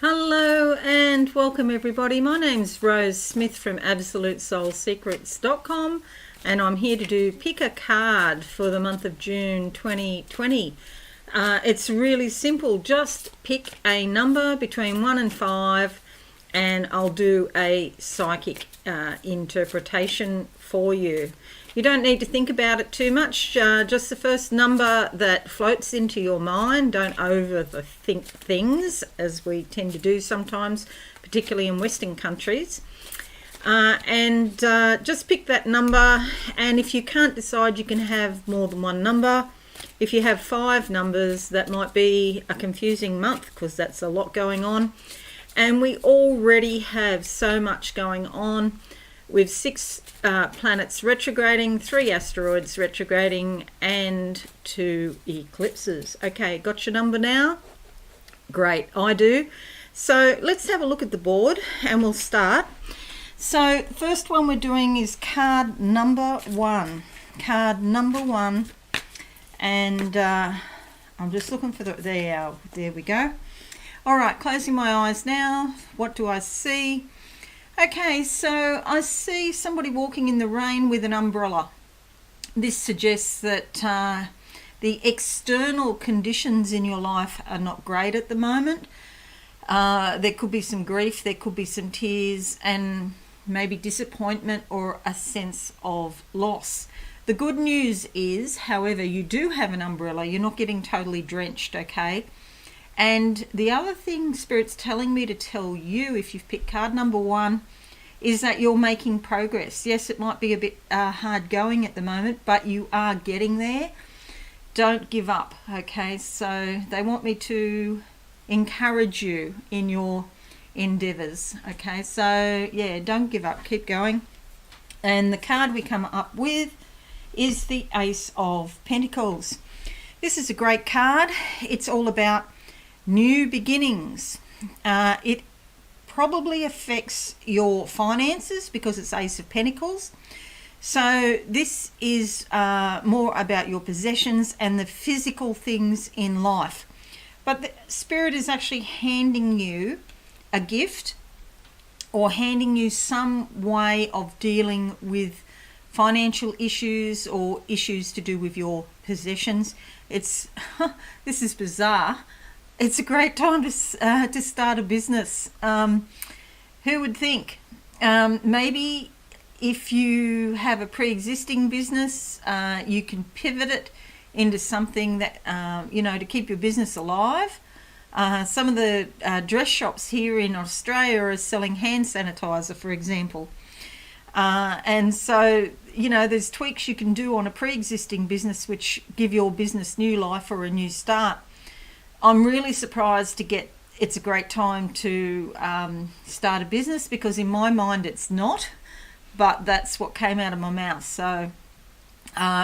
Hello and welcome everybody. My name's Rose Smith from AbsoluteSoulSecrets.com and I'm here to do pick a card for the month of June 2020. It's really simple. Just pick a number between 1 and 5 and I'll do a psychic interpretation for you. You don't need to think about it too much, just the first number that floats into your mind. Don't overthink things, as we tend to do sometimes, particularly in Western countries. And just pick that number, and if you can't decide, you can have more than one number. If you have 5 numbers, that might be a confusing month because that's a lot going on. And we already have so much going on with 6 planets retrograding, 3 asteroids retrograding, and 2 eclipses. Okay, got your number now? Great, I do. So let's have a look at the board and we'll start. So the first one we're doing is card number 1. Card number 1. And I'm just looking for there we go. All right, closing my eyes now. What do I see? Okay, so I see somebody walking in the rain with an umbrella. This suggests that the external conditions in your life are not great at the moment. There could be some grief, there could be some tears, and maybe disappointment or a sense of loss. The good news is, however, you do have an umbrella. You're not getting totally drenched, okay? And the other thing Spirit's telling me to tell you, if you've picked card number 1, is that you're making progress. Yes, it might be a bit hard going at the moment, but you are getting there. Don't give up, okay? So they want me to encourage you in your endeavors, okay? So, yeah, don't give up. Keep going. And the card we come up with is the Ace of Pentacles. This is a great card. It's all about new beginnings. It probably affects your finances because it's Ace of Pentacles. So this is more about your possessions and the physical things in life. But the Spirit is actually handing you a gift or handing you some way of dealing with financial issues or issues to do with your possessions. It's this is bizarre. It's a great time to start a business. Who would think? Maybe if you have a pre-existing business, you can pivot it into something that, to keep your business alive. Some of the dress shops here in Australia are selling hand sanitizer, for example. And so, there's tweaks you can do on a pre-existing business which give your business new life or a new start. I'm really surprised to get it's a great time to start a business, because in my mind it's not, but that's what came out of my mouth. So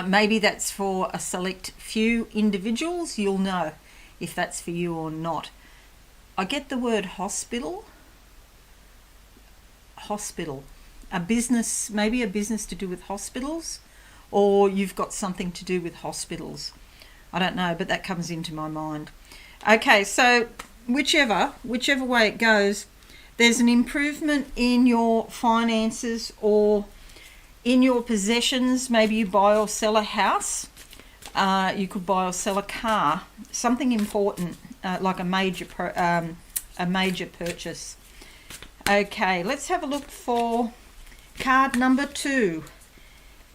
maybe that's for a select few individuals. You'll know if that's for you or not. I get the word hospital. A business, maybe a business to do with hospitals, or you've got something to do with hospitals. I don't know, but that comes into my mind. Okay, so whichever way it goes, there's an improvement in your finances or in your possessions. Maybe you buy or sell a house. You could buy or sell a car. Something important, like a major purchase. Okay, let's have a look for card number 2.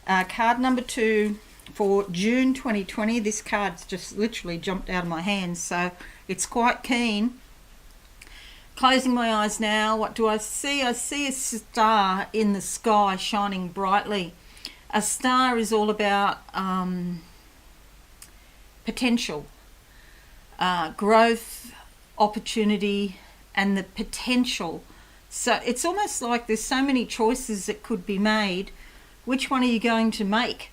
Card number 2. For June 2020, this card's just literally jumped out of my hands, so it's quite keen. Closing my eyes now, what do I see? I see a star in the sky shining brightly. A star is all about potential, growth, opportunity, and the potential. So it's almost like there's so many choices that could be made. Which one are you going to make?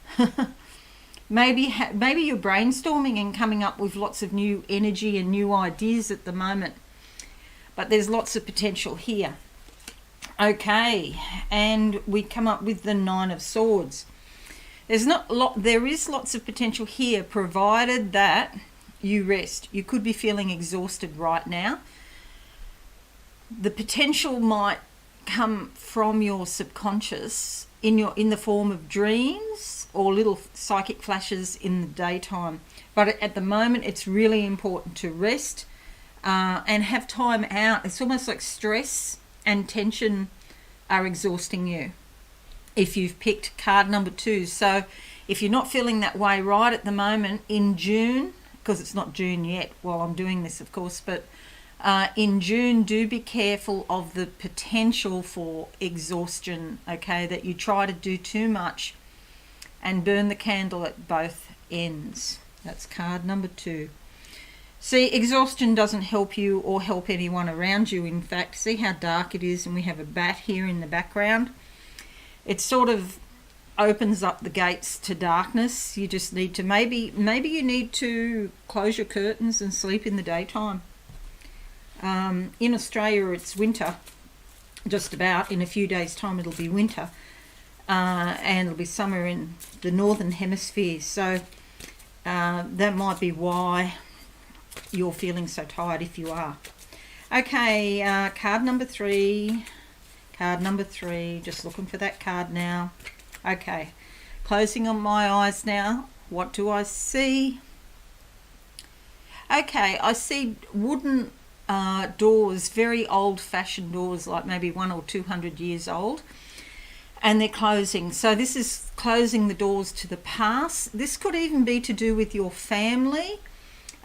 Maybe you're brainstorming and coming up with lots of new energy and new ideas at the moment. But there's lots of potential here. Okay, and we come up with the 9 of Swords. There is lots of potential here, provided that you rest. You could be feeling exhausted right now. the potential might come from your subconscious in the form of dreams or little psychic flashes in the daytime. But at the moment, it's really important to rest and have time out. It's almost like stress and tension are exhausting you if you've picked card number 2. So if you're not feeling that way right at the moment, in June, because it's not June yet while I'm doing this, of course, but in June, do be careful of the potential for exhaustion, okay, that you try to do too much and burn the candle at both ends. That's card number 2. See, exhaustion doesn't help you or help anyone around you. In fact, see how dark it is, and we have a bat here in the background. It sort of opens up the gates to darkness. You just need to, maybe you need to close your curtains and sleep in the daytime. In Australia, it's winter, just about. In a few days' time, it'll be winter, and it'll be summer in the northern hemisphere. So that might be why you're feeling so tired, if you are. Okay, card number 3. Card number 3. Just looking for that card now. Okay, closing on my eyes now. What do I see? Okay, I see wooden doors, very old-fashioned doors, like maybe 100 or 200 years old, and they're closing. So this is closing the doors to the past. This could even be to do with your family.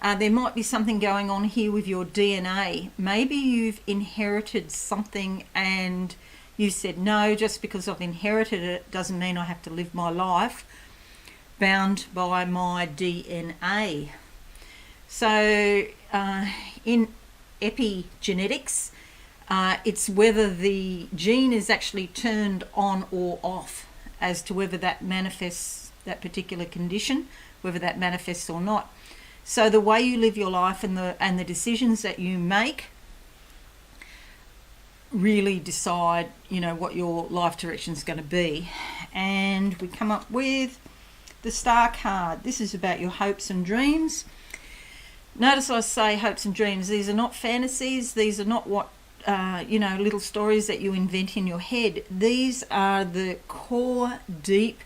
There might be something going on here with your DNA. Maybe you've inherited something and you said, no, just because I've inherited it doesn't mean I have to live my life bound by my DNA. So in epigenetics, it's whether the gene is actually turned on or off as to whether that manifests, that particular condition, whether that manifests or not. So the way you live your life and the decisions that you make really decide, what your life direction is going to be. And we come up with the Star card. This is about your hopes and dreams. Notice I say hopes and dreams. These are not fantasies. These are not what, little stories that you invent in your head. These are the core, deep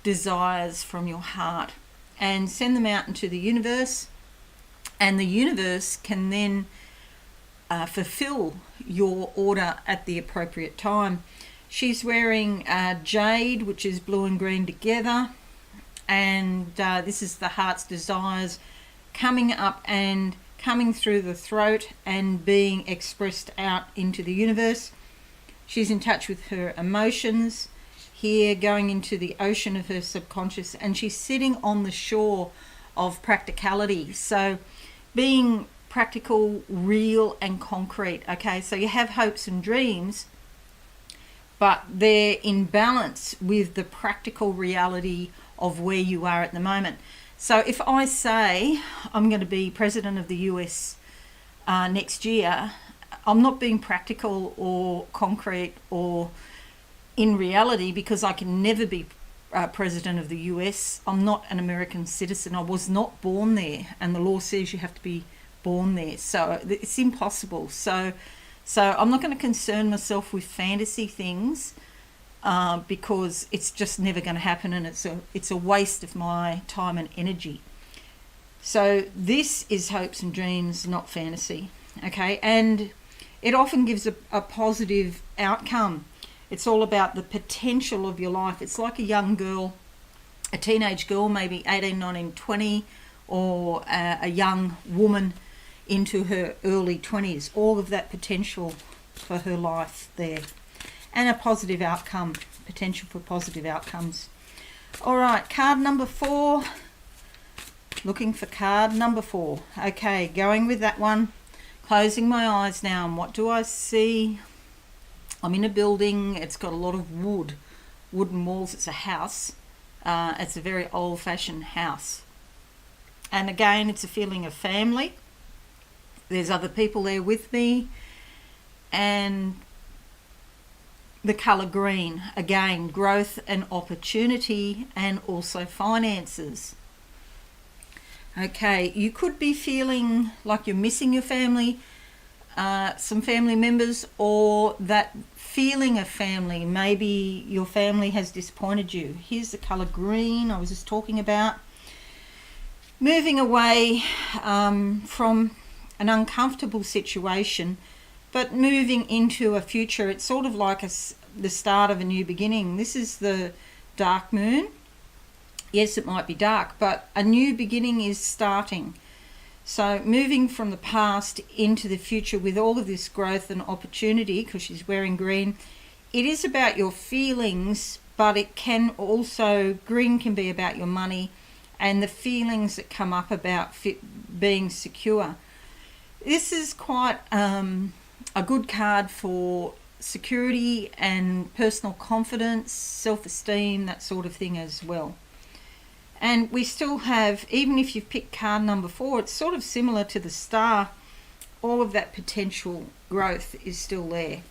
desires from your heart. And send them out into the universe. And the universe can then fulfill your order at the appropriate time. She's wearing jade, which is blue and green together. And this is the heart's desires coming up and coming through the throat and being expressed out into the universe. She's in touch with her emotions here, going into the ocean of her subconscious, and she's sitting on the shore of practicality. So being practical, real and concrete. Okay, so you have hopes and dreams, but they're in balance with the practical reality of where you are at the moment. So if I say I'm going to be president of the US next year, I'm not being practical or concrete or in reality, because I can never be president of the US. I'm not an American citizen. I was not born there, and the law says you have to be born there. So it's impossible. So I'm not going to concern myself with fantasy things because it's just never going to happen, and it's a waste of my time and energy. So this is hopes and dreams, not fantasy. Okay, and it often gives a positive outcome. It's all about the potential of your life. It's like a young girl, a teenage girl, maybe 18, 19, 20, or a young woman into her early 20s. All of that potential for her life there. And a positive outcome, potential for positive outcomes. All right, card number 4. Looking for card number 4. Okay, going with that one. Closing my eyes now, and what do I see? I'm in a building. It's got a lot of wooden walls. It's a house. It's a very old-fashioned house. And again, it's a feeling of family. There's other people there with me. And the colour green. Again, growth and opportunity, and also finances. Okay, you could be feeling like you're missing your family. some family members, or that feeling of family. Maybe your family has disappointed you. Here's the colour green I was just talking about. Moving away from an uncomfortable situation, but moving into a future. It's sort of like the start of a new beginning. This is the dark moon. Yes, it might be dark, but a new beginning is starting. So moving from the past into the future with all of this growth and opportunity, because she's wearing green, it is about your feelings, but it can also, green can be about your money and the feelings that come up about being secure. This is quite a good card for security and personal confidence, self-esteem, that sort of thing as well. And we still have, even if you've picked card number 4, it's sort of similar to the star. All of that potential growth is still there.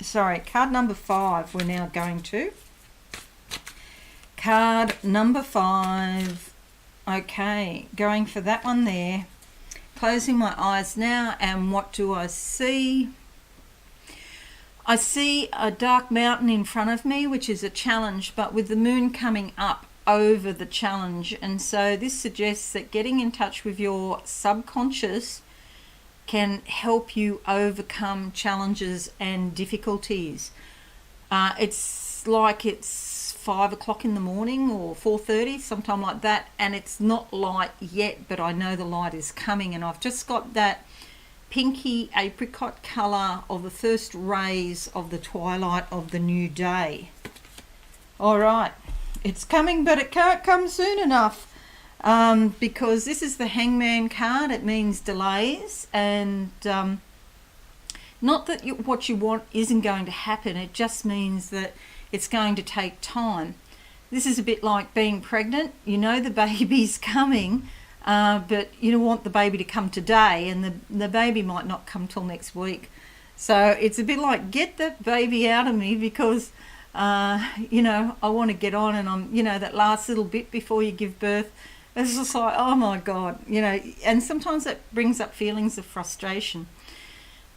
Sorry, card number 5 we're now going to. Card number 5. Okay, going for that one there. Closing my eyes now, and what do I see? I see a dark mountain in front of me, which is a challenge, but with the moon coming up over the challenge. And so this suggests that getting in touch with your subconscious can help you overcome challenges and difficulties. It's like it's 5 o'clock in the morning or 4:30, sometime like that, and it's not light yet, but I know the light is coming, and I've just got that pinky apricot colour of the first rays of the twilight of the new day. All right, it's coming, but it can't come soon enough, because this is the Hangman card. It means delays, and not that what you want isn't going to happen. It just means that it's going to take time. This is a bit like being pregnant. You know the baby's coming, but you don't want the baby to come today, and the baby might not come till next week. So it's a bit like, get that baby out of me, because I want to get on, and I'm, that last little bit before you give birth, it's just like, oh my God, and sometimes that brings up feelings of frustration.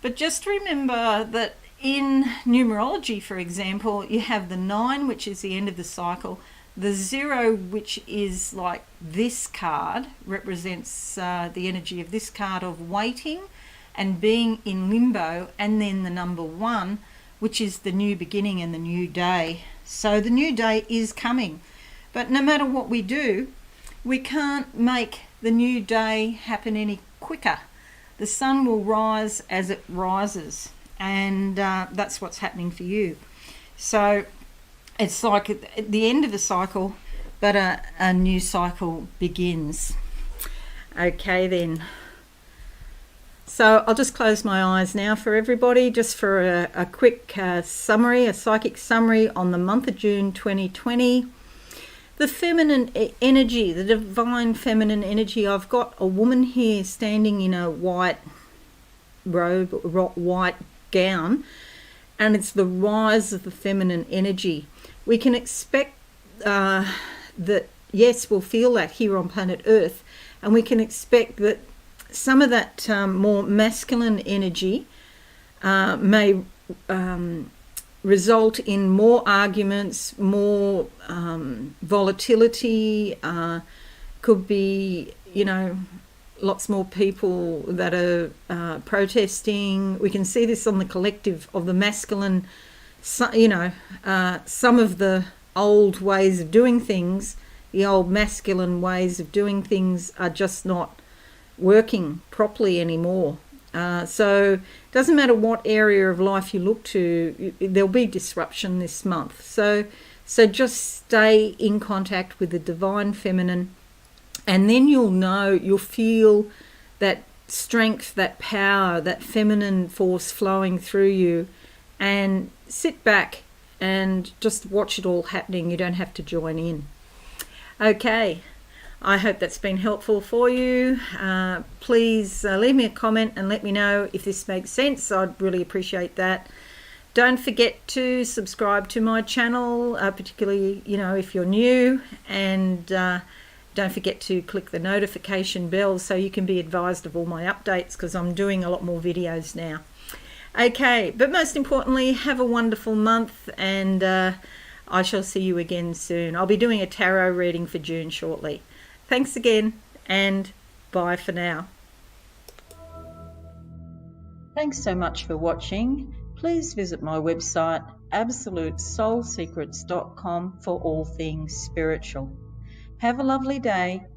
But just remember that in numerology, for example, you have the 9, which is the end of the cycle. The 0, which is like this card, represents the energy of this card of waiting and being in limbo. And then the number 1, which is the new beginning and the new day. So the new day is coming. But no matter what we do, we can't make the new day happen any quicker. The sun will rise as it rises. And that's what's happening for you. So it's like at the end of the cycle, but a new cycle begins. Okay then. So I'll just close my eyes now for everybody, just for a quick summary, a psychic summary on the month of June 2020. The feminine energy, the divine feminine energy. I've got a woman here standing in a white robe, white gown, and it's the rise of the feminine energy. We can expect that, yes, we'll feel that here on planet Earth, and we can expect that some of that more masculine energy may result in more arguments, more volatility, could be, lots more people that are protesting. We can see this on the collective of the masculine, some of the old ways of doing things, the old masculine ways of doing things are just not working properly anymore. So it doesn't matter what area of life you look to, there'll be disruption this month. So just stay in contact with the divine feminine, and then you'll feel that strength, that power, that feminine force flowing through you, and sit back and just watch it all happening. You don't have to join in. Okay, I hope that's been helpful for you. Please leave me a comment and let me know if this makes sense. I'd really appreciate that. Don't forget to subscribe to my channel, particularly, if you're new, and Don't forget to click the notification bell so you can be advised of all my updates, because I'm doing a lot more videos now. Okay, but most importantly, have a wonderful month, and I shall see you again soon. I'll be doing a tarot reading for June shortly. Thanks again, and bye for now. Thanks so much for watching. Please visit my website absolutesoulsecrets.com for all things spiritual. Have a lovely day.